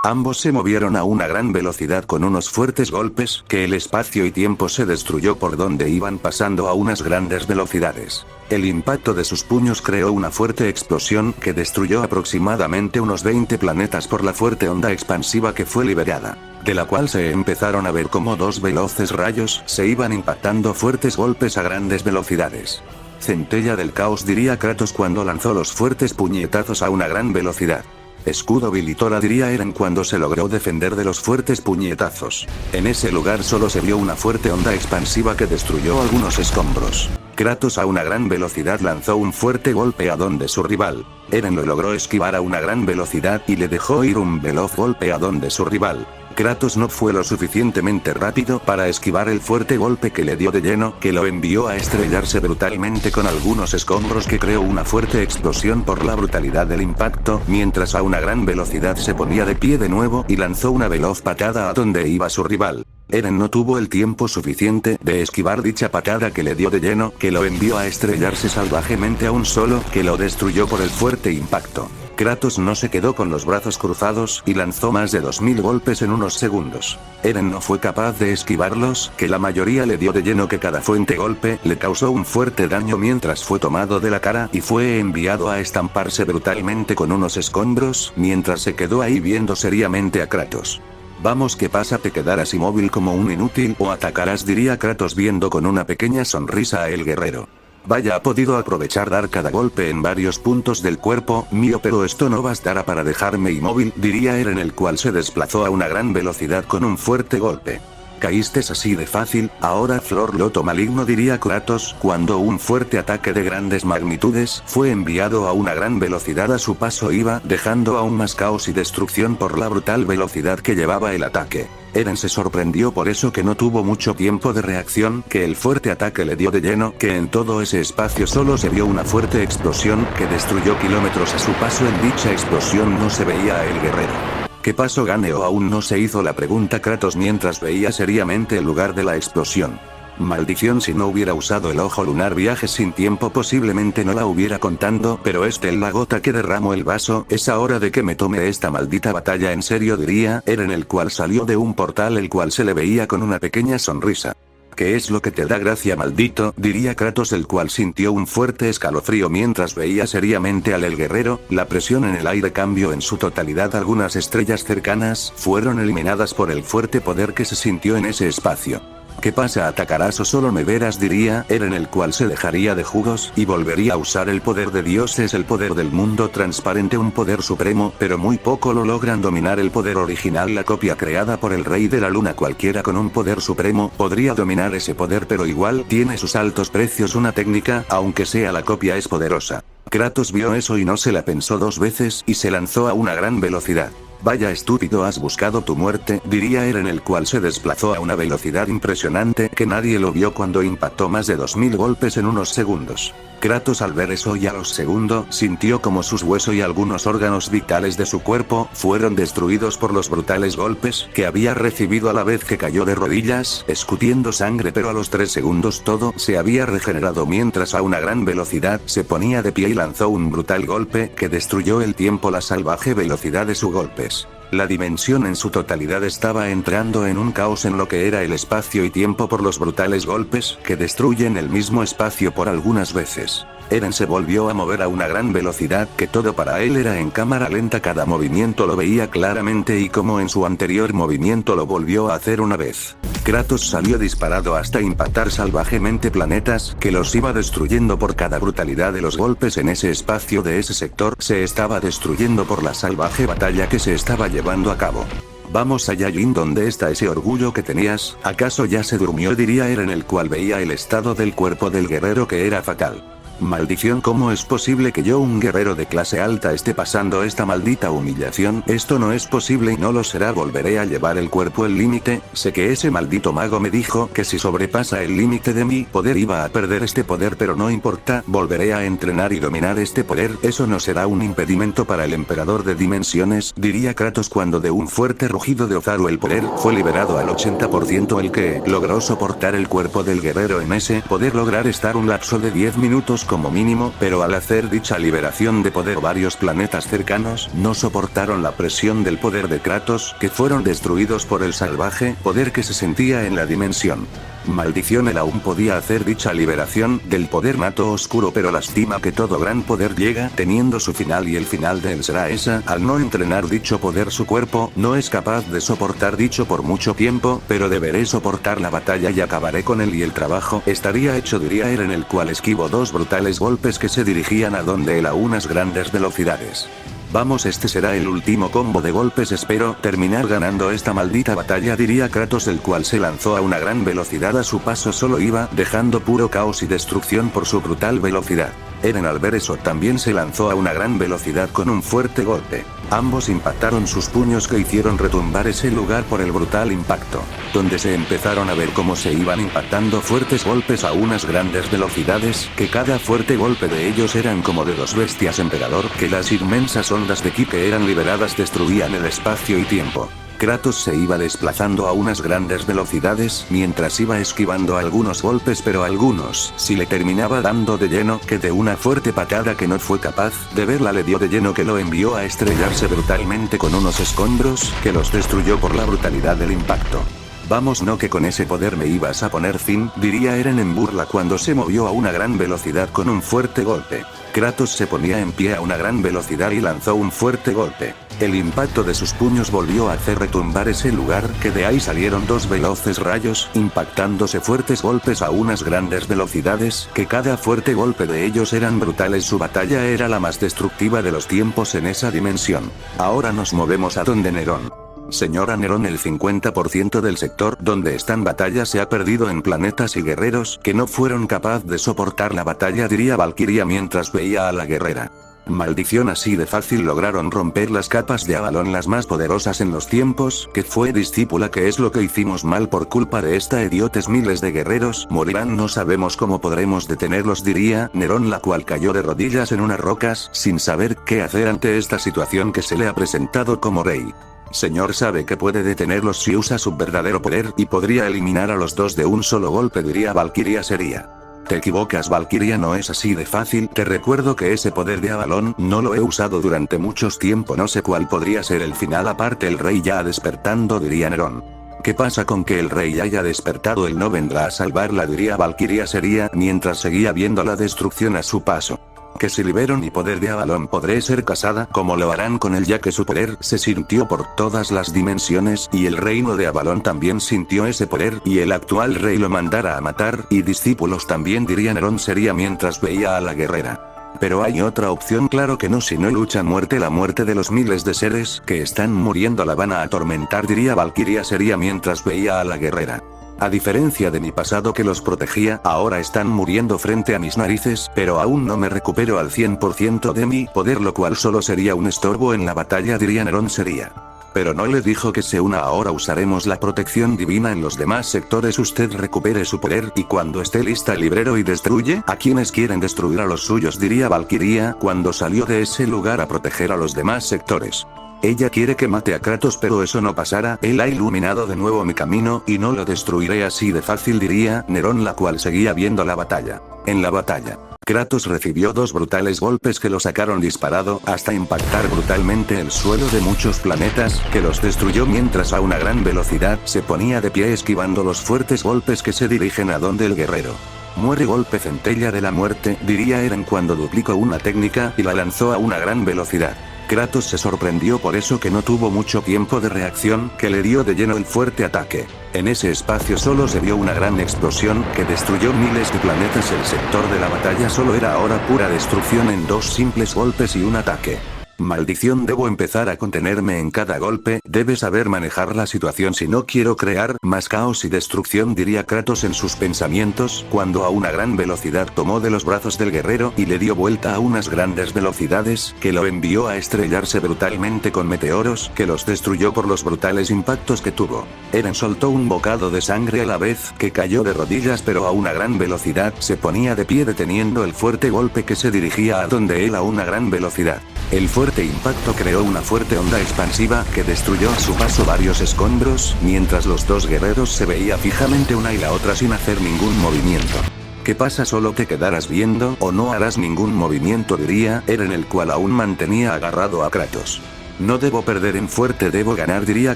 Ambos se movieron a una gran velocidad con unos fuertes golpes que el espacio y tiempo se destruyó por donde iban pasando a unas grandes velocidades. El impacto de sus puños creó una fuerte explosión que destruyó aproximadamente unos 20 planetas por la fuerte onda expansiva que fue liberada, de la cual se empezaron a ver como dos veloces rayos se iban impactando fuertes golpes a grandes velocidades. Centella del caos, diría Kratos cuando lanzó los fuertes puñetazos a una gran velocidad. Escudo Vilitora, diría Eren cuando se logró defender de los fuertes puñetazos. En ese lugar solo se vio una fuerte onda expansiva que destruyó algunos escombros. Kratos a una gran velocidad lanzó un fuerte golpe a donde su rival. Eren lo logró esquivar a una gran velocidad y le dejó ir un veloz golpe a donde su rival. Kratos no fue lo suficientemente rápido para esquivar el fuerte golpe que le dio de lleno, que lo envió a estrellarse brutalmente con algunos escombros que creó una fuerte explosión por la brutalidad del impacto, mientras a una gran velocidad se ponía de pie de nuevo y lanzó una veloz patada a donde iba su rival. Eren no tuvo el tiempo suficiente de esquivar dicha patada que le dio de lleno, que lo envió a estrellarse salvajemente a un solo, que lo destruyó por el fuerte impacto. Kratos no se quedó con los brazos cruzados y lanzó más de 2000 golpes en unos segundos. Eren no fue capaz de esquivarlos, que la mayoría le dio de lleno, que cada fuerte golpe le causó un fuerte daño mientras fue tomado de la cara y fue enviado a estamparse brutalmente con unos escombros, mientras se quedó ahí viendo seriamente a Kratos. Vamos, ¿qué pasa? ¿Te quedarás inmóvil como un inútil o atacarás?, diría Kratos viendo con una pequeña sonrisa a el guerrero. Vaya, ha podido aprovechar dar cada golpe en varios puntos del cuerpo mío, pero esto no bastará para dejarme inmóvil, diría Eren, el cual se desplazó a una gran velocidad con un fuerte golpe. Caíste así de fácil, ahora Flor Loto maligno, diría Kratos cuando un fuerte ataque de grandes magnitudes fue enviado a una gran velocidad a su paso iba, dejando aún más caos y destrucción por la brutal velocidad que llevaba el ataque. Eren se sorprendió por eso que no tuvo mucho tiempo de reacción, que el fuerte ataque le dio de lleno, que en todo ese espacio solo se vio una fuerte explosión que destruyó kilómetros a su paso. En dicha explosión no se veía a el guerrero. ¿Qué pasó? ¿Gane o aún no? Se hizo la pregunta Kratos mientras veía seriamente el lugar de la explosión. Maldición, si no hubiera usado el ojo lunar viaje sin tiempo posiblemente no la hubiera contando, pero es la gota que derramó el vaso, es hora de que me tome esta maldita batalla en serio, diría Eren, el cual salió de un portal el cual se le veía con una pequeña sonrisa. ¿Qué es lo que te da gracia, maldito?, diría Kratos, el cual sintió un fuerte escalofrío mientras veía seriamente al el guerrero. La presión en el aire cambió en su totalidad, algunas estrellas cercanas fueron eliminadas por el fuerte poder que se sintió en ese espacio. ¿Qué pasa? ¿Atacarás o solo me verás?, diría Eren, el cual se dejaría de jugos y volvería a usar el poder de Dios. Es el poder del mundo transparente, un poder supremo, pero muy poco lo logran dominar el poder original, la copia creada por el Rey de la Luna. Cualquiera con un poder supremo podría dominar ese poder, pero igual tiene sus altos precios. Una técnica, aunque sea la copia, es poderosa. Kratos vio eso y no se la pensó dos veces y se lanzó a una gran velocidad. Vaya estúpido, has buscado tu muerte, diría Eren, el cual se desplazó a una velocidad impresionante que nadie lo vio cuando impactó más de 2000 golpes en unos segundos. Kratos al ver eso y a los segundos sintió como sus huesos y algunos órganos vitales de su cuerpo fueron destruidos por los brutales golpes que había recibido, a la vez que cayó de rodillas, escupiendo sangre, pero a los 3 segundos todo se había regenerado mientras a una gran velocidad se ponía de pie y lanzó un brutal golpe que destruyó el tiempo, la salvaje velocidad de sus golpes. La dimensión en su totalidad estaba entrando en un caos en lo que era el espacio y tiempo por los brutales golpes que destruyen el mismo espacio por algunas veces. Eren se volvió a mover a una gran velocidad que todo para él era en cámara lenta, cada movimiento lo veía claramente y como en su anterior movimiento lo volvió a hacer una vez. Kratos salió disparado hasta impactar salvajemente planetas que los iba destruyendo por cada brutalidad de los golpes en ese espacio de ese sector, se estaba destruyendo por la salvaje batalla que se estaba llevando a cabo. Vamos allá, Jin, ¿dónde está ese orgullo que tenías? ¿Acaso ya se durmió?, diría Eren, el cual veía el estado del cuerpo del guerrero que era fatal. Maldición, ¿cómo es posible que yo, un guerrero de clase alta, esté pasando esta maldita humillación? Esto no es posible y no lo será, volveré a llevar el cuerpo al límite. Sé que ese maldito mago me dijo que si sobrepasa el límite de mi poder iba a perder este poder, pero no importa, volveré a entrenar y dominar este poder. Eso no será un impedimento para el emperador de dimensiones, diría Kratos cuando de un fuerte rugido de Ozaru el poder fue liberado al 80%, el que logró soportar el cuerpo del guerrero en ese poder, lograr estar un lapso de 10 minutos como mínimo, pero al hacer dicha liberación de poder varios planetas cercanos no soportaron la presión del poder de Kratos, que fueron destruidos por el salvaje poder que se sentía en la dimensión. Maldición, él aún podía hacer dicha liberación del poder nato oscuro, pero lastima que todo gran poder llega teniendo su final, y el final de él será esa. Al no entrenar dicho poder, su cuerpo no es capaz de soportar dicho por mucho tiempo, pero deberé soportar la batalla y acabaré con él y el trabajo estaría hecho, diría él, en el cual esquivo dos brutales golpes que se dirigían a donde él a unas grandes velocidades. Vamos, este será el último combo de golpes, espero terminar ganando esta maldita batalla, diría Kratos, el cual se lanzó a una gran velocidad. A su paso solo iba dejando puro caos y destrucción por su brutal velocidad. Eren, al ver eso, también se lanzó a una gran velocidad con un fuerte golpe. Ambos impactaron sus puños que hicieron retumbar ese lugar por el brutal impacto, donde se empezaron a ver cómo se iban impactando fuertes golpes a unas grandes velocidades, que cada fuerte golpe de ellos eran como de dos bestias emperador, que las inmensas ondas de ki que eran liberadas destruían el espacio y tiempo. Kratos se iba desplazando a unas grandes velocidades mientras iba esquivando algunos golpes, pero algunos si le terminaba dando de lleno, que de una fuerte patada que no fue capaz de verla le dio de lleno, que lo envió a estrellarse brutalmente con unos escombros, que los destruyó por la brutalidad del impacto. Vamos, no que con ese poder me ibas a poner fin, diría Eren en burla cuando se movió a una gran velocidad con un fuerte golpe. Kratos se ponía en pie a una gran velocidad y lanzó un fuerte golpe. El impacto de sus puños volvió a hacer retumbar ese lugar, que de ahí salieron dos veloces rayos, impactándose fuertes golpes a unas grandes velocidades, que cada fuerte golpe de ellos eran brutales. Su batalla era la más destructiva de los tiempos en esa dimensión. Ahora nos movemos a donde Nerón. Señora Nerón, el 50% del sector donde están batallas se ha perdido en planetas y guerreros que no fueron capaz de soportar la batalla, diría Valkyria mientras veía a la guerrera. Maldición, así de fácil lograron romper las capas de Avalon, las más poderosas en los tiempos, que fue discípula, que es lo que hicimos mal por culpa de esta idiotes. Miles de guerreros morirán, no sabemos cómo podremos detenerlos, diría Nerón, la cual cayó de rodillas en unas rocas, sin saber qué hacer ante esta situación que se le ha presentado como rey. Señor sabe que puede detenerlos si usa su verdadero poder, y podría eliminar a los dos de un solo golpe, diría Valkyria seria. Te equivocas, Valkyria, no es así de fácil. Te recuerdo que ese poder de Avalon no lo he usado durante mucho tiempo, no sé cuál podría ser el final. Aparte, el rey ya despertando, diría Nerón. ¿Qué pasa con que el rey haya despertado? Él no vendrá a salvarla, diría Valkyria seria mientras seguía viendo la destrucción a su paso. Que si libero mi poder de Avalon podré ser casada, como lo harán con él, ya que su poder se sintió por todas las dimensiones, y el reino de Avalon también sintió ese poder, y el actual rey lo mandara a matar, y discípulos también, diría Nerón seria mientras veía a la guerrera. Pero hay otra opción, claro que no, si no luchan muerte, la muerte de los miles de seres que están muriendo la van a atormentar, diría Valkyria seria mientras veía a la guerrera. A diferencia de mi pasado que los protegía, ahora están muriendo frente a mis narices, pero aún no me recupero al 100% de mi poder, lo cual solo sería un estorbo en la batalla, diría Nerón seria. Pero no le dijo que se una. Ahora usaremos la protección divina en los demás sectores. Usted recupere su poder y cuando esté lista librero y destruye a quienes quieren destruir a los suyos, diría Valkyria cuando salió de ese lugar a proteger a los demás sectores. Ella quiere que mate a Kratos, pero eso no pasará. Él ha iluminado de nuevo mi camino y no lo destruiré así de fácil, diría Nerón, la cual seguía viendo la batalla. En la batalla, Kratos recibió dos brutales golpes que lo sacaron disparado hasta impactar brutalmente el suelo de muchos planetas, que los destruyó mientras a una gran velocidad se ponía de pie esquivando los fuertes golpes que se dirigen a donde el guerrero. Muere, golpe centella de la muerte, diría Eren cuando duplicó una técnica y la lanzó a una gran velocidad. Kratos se sorprendió por eso que no tuvo mucho tiempo de reacción, que le dio de lleno el fuerte ataque. En ese espacio solo se vio una gran explosión que destruyó miles de planetas. El sector de la batalla solo era ahora pura destrucción en dos simples golpes y un ataque. Maldición, debo empezar a contenerme en cada golpe, debes saber manejar la situación si no quiero crear más caos y destrucción, diría Kratos en sus pensamientos, cuando a una gran velocidad tomó de los brazos del guerrero y le dio vuelta a unas grandes velocidades, que lo envió a estrellarse brutalmente con meteoros, que los destruyó por los brutales impactos que tuvo. Eren soltó un bocado de sangre a la vez que cayó de rodillas, pero a una gran velocidad se ponía de pie deteniendo el fuerte golpe que se dirigía a donde él a una gran velocidad. El fuerte impacto creó una fuerte onda expansiva que destruyó a su paso varios escombros, mientras los dos guerreros se veía fijamente una y la otra sin hacer ningún movimiento. ¿Qué pasa? ¿Solo te quedarás viendo o no harás ningún movimiento? Diría Eren, el cual aún mantenía agarrado a Kratos. No debo perder en fuerte, debo ganar, diría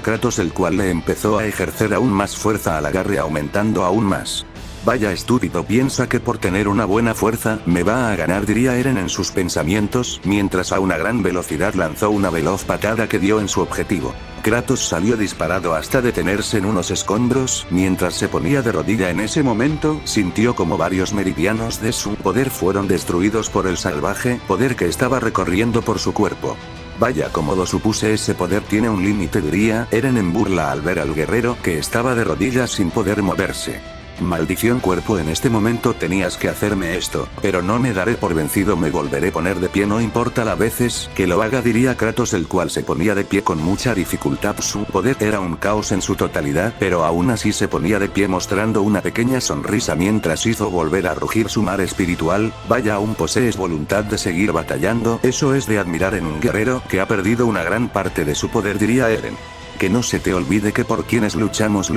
Kratos, el cual le empezó a ejercer aún más fuerza al agarre, aumentando aún más. Vaya estúpido, piensa que por tener una buena fuerza, me va a ganar, diría Eren en sus pensamientos, mientras a una gran velocidad lanzó una veloz patada que dio en su objetivo. Kratos salió disparado hasta detenerse en unos escombros, mientras se ponía de rodilla. En ese momento, sintió como varios meridianos de su poder fueron destruidos por el salvaje poder que estaba recorriendo por su cuerpo. Vaya, como lo supuse, ese poder tiene un límite, diría Eren en burla al ver al guerrero que estaba de rodillas sin poder moverse. Maldición, cuerpo, en este momento tenías que hacerme esto, pero no me daré por vencido, me volveré a poner de pie, no importa las veces que lo haga, diría Kratos, el cual se ponía de pie con mucha dificultad. Su poder era un caos en su totalidad, pero aún así se ponía de pie mostrando una pequeña sonrisa mientras hizo volver a rugir su mar espiritual. Vaya, aún posees voluntad de seguir batallando, eso es de admirar en un guerrero que ha perdido una gran parte de su poder, diría Eren. Que no se te olvide que por quienes luchamos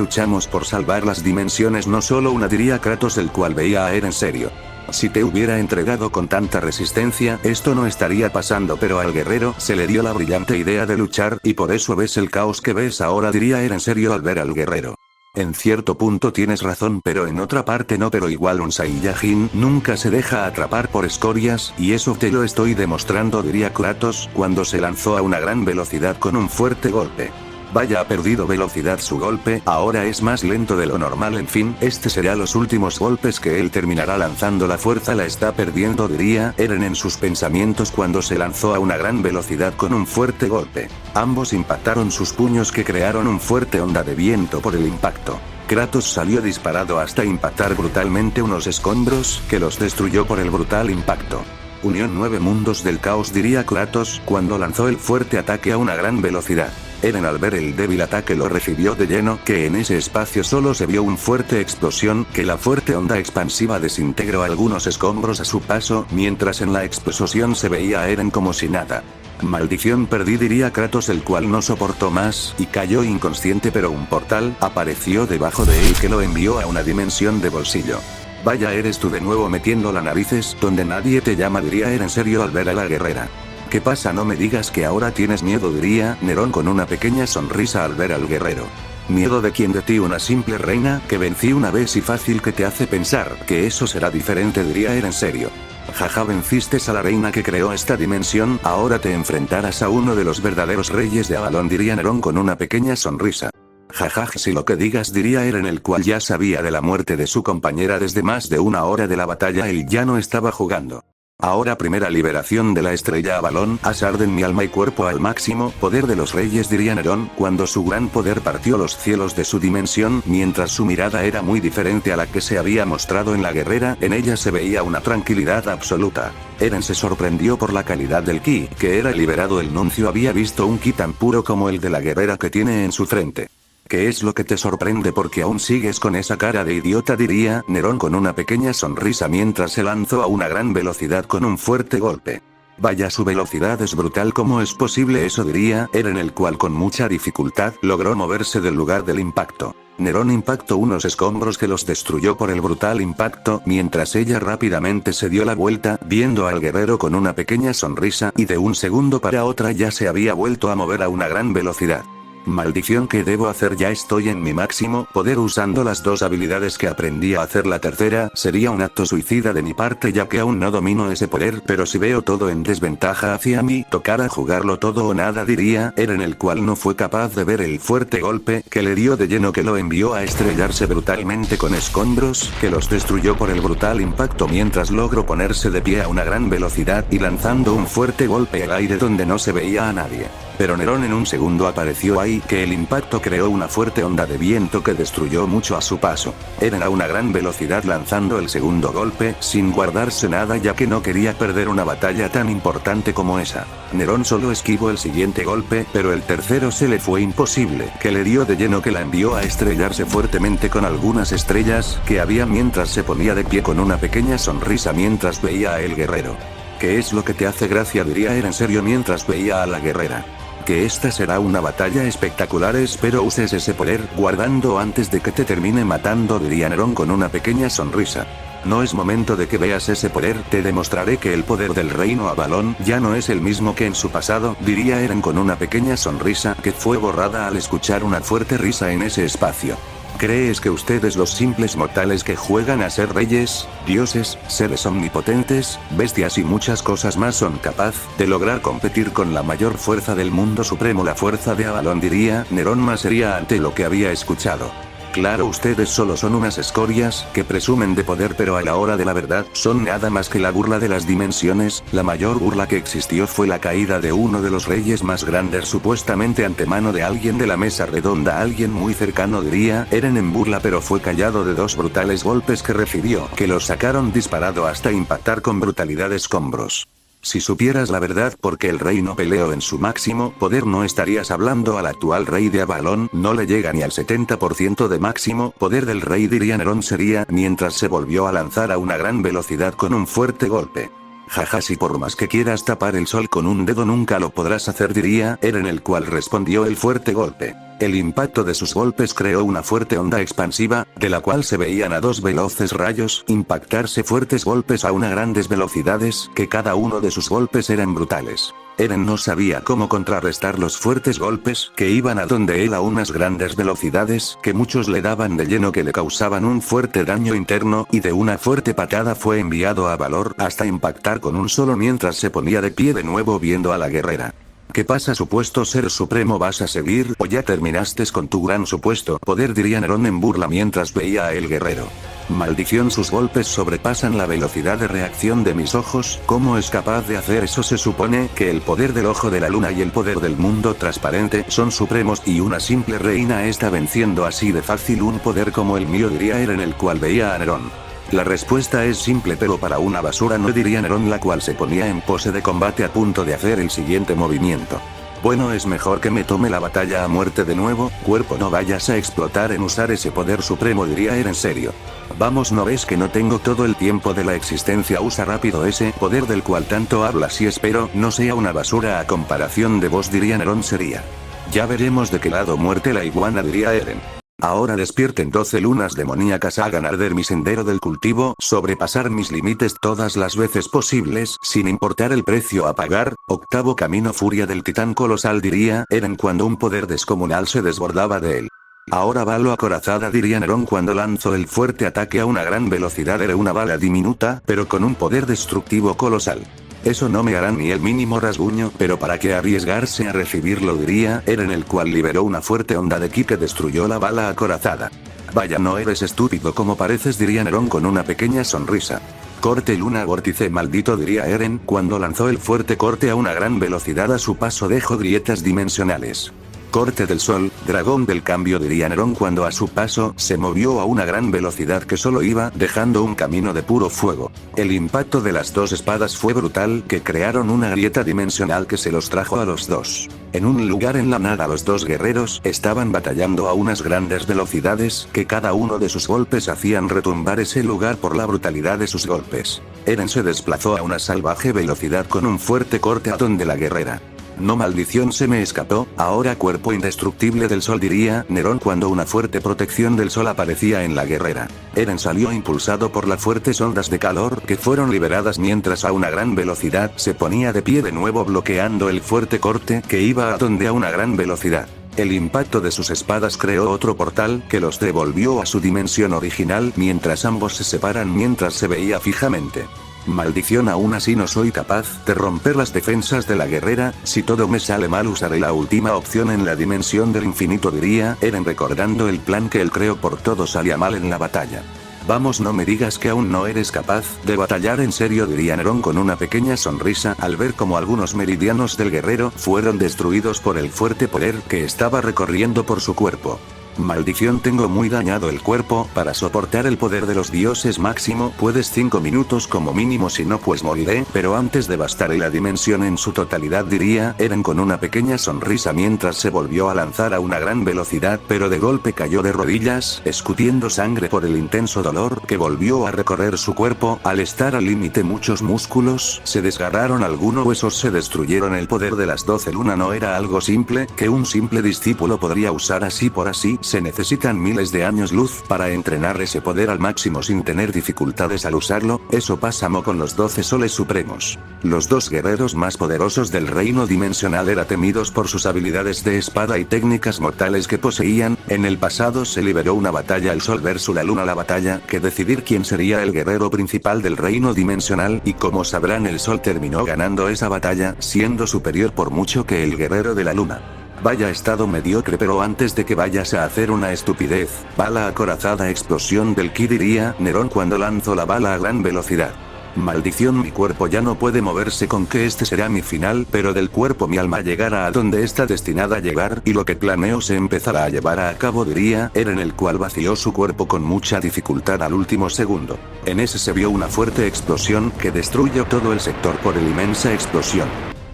por salvar las dimensiones, no solo una, diría Kratos, el cual veía a Eren serio. Si te hubiera entregado con tanta resistencia, esto no estaría pasando, pero al guerrero se le dio la brillante idea de luchar, y por eso ves el caos que ves ahora, diría Eren serio al ver al guerrero. En cierto punto tienes razón, pero en otra parte no, pero igual un Saiyajin nunca se deja atrapar por escorias, y eso te lo estoy demostrando, diría Kratos, cuando se lanzó a una gran velocidad con un fuerte golpe. Vaya, ha perdido velocidad su golpe, ahora es más lento de lo normal, en fin, este será los últimos golpes que él terminará lanzando, la fuerza la está perdiendo, diría Eren en sus pensamientos cuando se lanzó a una gran velocidad con un fuerte golpe. Ambos impactaron sus puños que crearon un fuerte onda de viento por el impacto. Kratos salió disparado hasta impactar brutalmente unos escombros, que los destruyó por el brutal impacto. Unión 9 mundos del caos, diría Kratos, cuando lanzó el fuerte ataque a una gran velocidad. Eren al ver el débil ataque lo recibió de lleno, que en ese espacio solo se vio un fuerte explosión, que la fuerte onda expansiva desintegró algunos escombros a su paso, mientras en la explosión se veía a Eren como si nada. Maldición, perdí, diría Kratos, el cual no soportó más, y cayó inconsciente, pero un portal apareció debajo de él que lo envió a una dimensión de bolsillo. Vaya, eres tú de nuevo metiendo las narices donde nadie te llama, diría Eren serio al ver a la guerrera. ¿Qué pasa? No me digas que ahora tienes miedo, diría Nerón con una pequeña sonrisa al ver al guerrero. ¿Miedo de quién? De ti, una simple reina que vencí una vez y fácil que te hace pensar que eso será diferente, diría Eren serio. Jaja, venciste a la reina que creó esta dimensión, ahora te enfrentarás a uno de los verdaderos reyes de Avalon, diría Nerón con una pequeña sonrisa. Jajaj, si lo que digas, diría Eren, el cual ya sabía de la muerte de su compañera desde más de una hora de la batalla, él ya no estaba jugando. Ahora primera liberación de la estrella Avalon, haz arden mi alma y cuerpo al máximo poder de los reyes, diría Nerón, cuando su gran poder partió los cielos de su dimensión, mientras su mirada era muy diferente a la que se había mostrado en la guerrera, en ella se veía una tranquilidad absoluta. Eren se sorprendió por la calidad del ki que era liberado, el nuncio había visto un ki tan puro como el de la guerrera que tiene en su frente. ¿Qué es lo que te sorprende? Porque aún sigues con esa cara de idiota, diría Nerón con una pequeña sonrisa mientras se lanzó a una gran velocidad con un fuerte golpe. Vaya, su velocidad es brutal, ¿cómo es posible eso? Diría Eren, el cual con mucha dificultad logró moverse del lugar del impacto. Nerón impactó unos escombros que los destruyó por el brutal impacto, mientras ella rápidamente se dio la vuelta, viendo al guerrero con una pequeña sonrisa, y de un segundo para otra ya se había vuelto a mover a una gran velocidad. Maldición, ¿qué debo hacer? Ya estoy en mi máximo poder usando las dos habilidades que aprendí a hacer, la tercera sería un acto suicida de mi parte ya que aún no domino ese poder, pero si veo todo en desventaja hacia mí, tocará jugarlo todo o nada, diría Eren, el cual no fue capaz de ver el fuerte golpe que le dio de lleno, que lo envió a estrellarse brutalmente con escombros, que los destruyó por el brutal impacto, mientras logró ponerse de pie a una gran velocidad y lanzando un fuerte golpe al aire donde no se veía a nadie. Pero Nerón en un segundo apareció ahí, que el impacto creó una fuerte onda de viento que destruyó mucho a su paso. Eren a una gran velocidad lanzando el segundo golpe, sin guardarse nada ya que no quería perder una batalla tan importante como esa. Nerón solo esquivó el siguiente golpe, pero el tercero se le fue imposible, que le dio de lleno, que la envió a estrellarse fuertemente con algunas estrellas que había, mientras se ponía de pie con una pequeña sonrisa mientras veía a el guerrero. ¿Qué es lo que te hace gracia? Diría Eren serio mientras veía a la guerrera. Que esta será una batalla espectacular, espero uses ese poder guardando antes de que te termine matando, diría Nerón con una pequeña sonrisa. No es momento de que veas ese poder, te demostraré que el poder del reino Avalon ya no es el mismo que en su pasado, diría Eren con una pequeña sonrisa que fue borrada al escuchar una fuerte risa en ese espacio. ¿Crees que ustedes los simples mortales que juegan a ser reyes, dioses, seres omnipotentes, bestias y muchas cosas más son capaz de lograr competir con la mayor fuerza del mundo supremo, la fuerza de Avalon? Diría Nerón más seria ante lo que había escuchado. Claro, ustedes solo son unas escorias que presumen de poder, pero a la hora de la verdad son nada más que la burla de las dimensiones. La mayor burla que existió fue la caída de uno de los reyes más grandes supuestamente ante mano de alguien de la mesa redonda, alguien muy cercano, diría Eren en burla, pero fue callado de dos brutales golpes que recibió, que lo sacaron disparado hasta impactar con brutalidad escombros. Si supieras la verdad porque el reino peleó en su máximo poder, no estarías hablando al actual rey de Avalon, no le llega ni al 70% de máximo poder del rey, diría Nerón sería, mientras se volvió a lanzar a una gran velocidad con un fuerte golpe. Jaja, si por más que quieras tapar el sol con un dedo nunca lo podrás hacer, diría Eren, el cual respondió el fuerte golpe. El impacto de sus golpes creó una fuerte onda expansiva, de la cual se veían a dos veloces rayos impactarse fuertes golpes a unas grandes velocidades, que cada uno de sus golpes eran brutales. Eren no sabía cómo contrarrestar los fuertes golpes que iban a donde él a unas grandes velocidades que muchos le daban de lleno, que le causaban un fuerte daño interno, y de una fuerte patada fue enviado a valor hasta impactar con un solo mientras se ponía de pie de nuevo viendo a la guerrera. ¿Qué pasa, supuesto ser supremo? ¿Vas a seguir o ya terminaste con tu gran supuesto poder?, diría Nerón en burla mientras veía a el guerrero. Maldición, sus golpes sobrepasan la velocidad de reacción de mis ojos. ¿Cómo es capaz de hacer eso? Se supone que el poder del ojo de la luna y el poder del mundo transparente son supremos, y una simple reina está venciendo así de fácil un poder como el mío, diría Eren, el cual veía a Nerón. La respuesta es simple, pero para una basura no, diría Nerón, la cual se ponía en pose de combate a punto de hacer el siguiente movimiento. Bueno, es mejor que me tome la batalla a muerte de nuevo, cuerpo, no vayas a explotar en usar ese poder supremo, diría Eren serio. Vamos, ¿no ves que no tengo todo el tiempo de la existencia? Usa rápido ese poder del cual tanto hablas y espero no sea una basura a comparación de vos, diría Nerón sería. Ya veremos de qué lado muerte la iguana, diría Eren. Ahora despierten 12 lunas demoníacas, hagan arder mi sendero del cultivo, sobrepasar mis límites todas las veces posibles, sin importar el precio a pagar. Octavo camino, furia del titán colosal, diría Eren cuando un poder descomunal se desbordaba de él. Ahora balo acorazada, diría Nerón cuando lanzó el fuerte ataque a una gran velocidad. Era una bala diminuta, pero con un poder destructivo colosal. Eso no me hará ni el mínimo rasguño, pero ¿para qué arriesgarse a recibirlo?, diría Eren, el cual liberó una fuerte onda de ki que destruyó la bala acorazada. Vaya, no eres estúpido como pareces, diría Nerón con una pequeña sonrisa. Corte luna vórtice maldito, diría Eren cuando lanzó el fuerte corte a una gran velocidad. A su paso dejó grietas dimensionales. Corte del sol, dragón del cambio, diría Nerón cuando a su paso se movió a una gran velocidad que solo iba dejando un camino de puro fuego. El impacto de las dos espadas fue brutal, que crearon una grieta dimensional que se los trajo a los dos. En un lugar en la nada los dos guerreros estaban batallando a unas grandes velocidades, que cada uno de sus golpes hacían retumbar ese lugar por la brutalidad de sus golpes. Eren se desplazó a una salvaje velocidad con un fuerte corte a donde la guerrera. No, maldición, se me escapó. Ahora cuerpo indestructible del sol, diría Nerón cuando una fuerte protección del sol aparecía en la guerrera. Eren salió impulsado por las fuertes ondas de calor que fueron liberadas mientras a una gran velocidad se ponía de pie de nuevo bloqueando el fuerte corte que iba a donde a una gran velocidad. El impacto de sus espadas creó otro portal que los devolvió a su dimensión original mientras ambos se separan mientras se veía fijamente. Maldición, aún así no soy capaz de romper las defensas de la guerrera. Si todo me sale mal usaré la última opción en la dimensión del infinito, diría Eren recordando el plan que él creó por todo salía mal en la batalla. Vamos, no me digas que aún no eres capaz de batallar en serio, diría Nerón con una pequeña sonrisa al ver como algunos meridianos del guerrero fueron destruidos por el fuerte poder que estaba recorriendo por su cuerpo. Maldición, tengo muy dañado el cuerpo para soportar el poder de los dioses máximo. Puedes 5 minutos como mínimo, si no pues moriré, pero antes devastaré la dimensión en su totalidad, diría Eren con una pequeña sonrisa mientras se volvió a lanzar a una gran velocidad, pero de golpe cayó de rodillas, escutiendo sangre por el intenso dolor que volvió a recorrer su cuerpo. Al estar al límite muchos músculos se desgarraron, algunos huesos se destruyeron. El poder de las 12 lunas no era algo simple que un simple discípulo podría usar así por así. Se necesitan miles de años luz para entrenar ese poder al máximo sin tener dificultades al usarlo. Eso pasó con los 12 soles supremos. Los dos guerreros más poderosos del reino dimensional eran temidos por sus habilidades de espada y técnicas mortales que poseían. En el pasado se liberó una batalla el sol versus la luna, la batalla que decidir quién sería el guerrero principal del reino dimensional, y como sabrán el sol terminó ganando esa batalla, siendo superior por mucho que el guerrero de la luna. Vaya estado mediocre, pero antes de que vayas a hacer una estupidez, bala acorazada, explosión del ki, diría Nerón cuando lanzó la bala a gran velocidad. Maldición, mi cuerpo ya no puede moverse, con que este será mi final, pero del cuerpo mi alma llegará a donde está destinada a llegar, y lo que planeo se empezará a llevar a cabo, diría Eren, el cual vació su cuerpo con mucha dificultad al último segundo. En ese se vio una fuerte explosión que destruyó todo el sector por la inmensa explosión.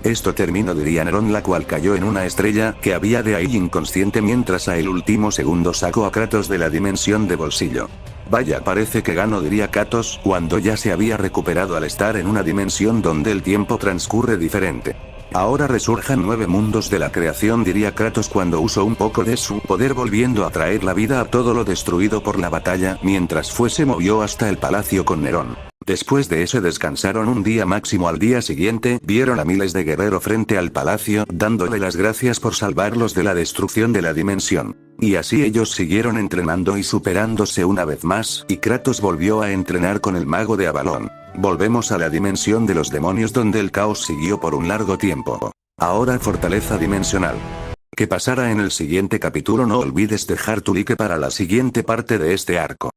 Esto terminó, diría Nerón, la cual cayó en una estrella que había de ahí inconsciente, mientras a el último segundo sacó a Kratos de la dimensión de bolsillo. Vaya, parece que ganó, diría Kratos, cuando ya se había recuperado al estar en una dimensión donde el tiempo transcurre diferente. Ahora resurjan 9 mundos de la creación, diría Kratos cuando usó un poco de su poder volviendo a traer la vida a todo lo destruido por la batalla, mientras se movió hasta el palacio con Nerón. Después de eso descansaron un día máximo. Al día siguiente, vieron a miles de guerreros frente al palacio, dándole las gracias por salvarlos de la destrucción de la dimensión. Y así ellos siguieron entrenando y superándose una vez más, y Kratos volvió a entrenar con el mago de Avalón. Volvemos a la dimensión de los demonios, donde el caos siguió por un largo tiempo. Ahora fortaleza dimensional. ¿Qué pasará en el siguiente capítulo? No olvides dejar tu like para la siguiente parte de este arco.